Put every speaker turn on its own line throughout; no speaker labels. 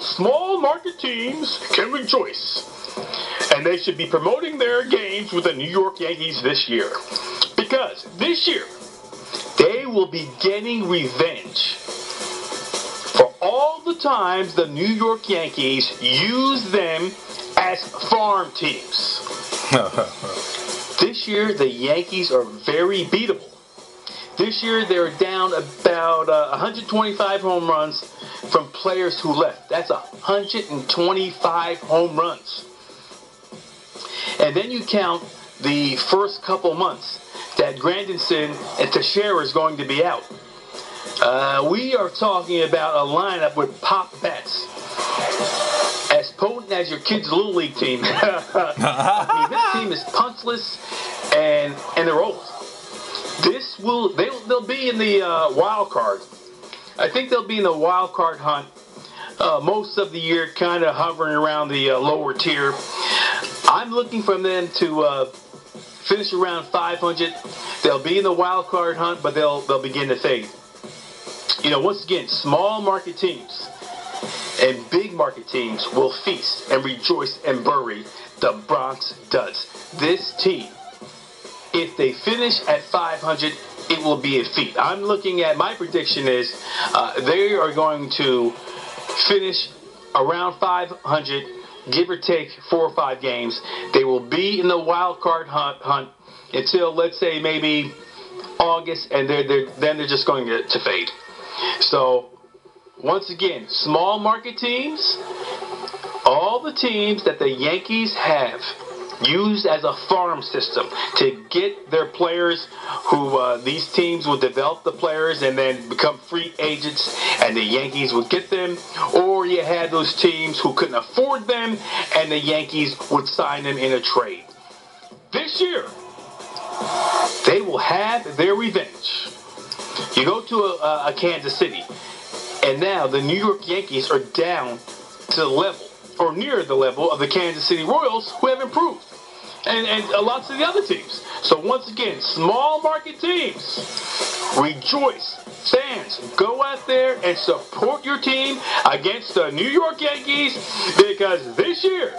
small market teams can rejoice. And they should be promoting their games with the New York Yankees this year. Because this year, they will be getting revenge for all the times the New York Yankees used them as farm teams. This year, the Yankees are very beatable. This year, they're down about 125 home runs from players who left. That's 125 home runs. And then you count the first couple months that Granderson and Teixeira is going to be out. We are talking about a lineup with pop bats. As potent as your kid's Little League team. I mean, this team is punchless and they're old. They'll be in the wild card. I think they'll be in the wild card hunt most of the year, kind of hovering around the lower tier. I'm looking for them to finish around 500. They'll be in the wild card hunt, but they'll begin to fade. Once again, small market teams and big market teams will feast and rejoice and bury the Bronx Duds. This team, if they finish at 500, it will be a feat. I'm looking at, my prediction is they are going to finish around 500, give or take 4 or 5 games. They will be in the wild card hunt until, let's say, maybe August, and then they're just going to fade. So, once again, small market teams, all the teams that the Yankees have used as a farm system to get their players who these teams will develop the players and then become free agents and the Yankees would get them, or you had those teams who couldn't afford them and the Yankees would sign them in a trade. This year, they will have their revenge. You go to a Kansas City, and now the New York Yankees are down to the level, or near the level, of the Kansas City Royals, who have improved. And lots of the other teams. So once again, small market teams, rejoice. Fans, go out there and support your team against the New York Yankees, because this year,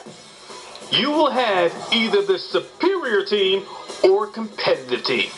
you will have either the superior team or competitive team.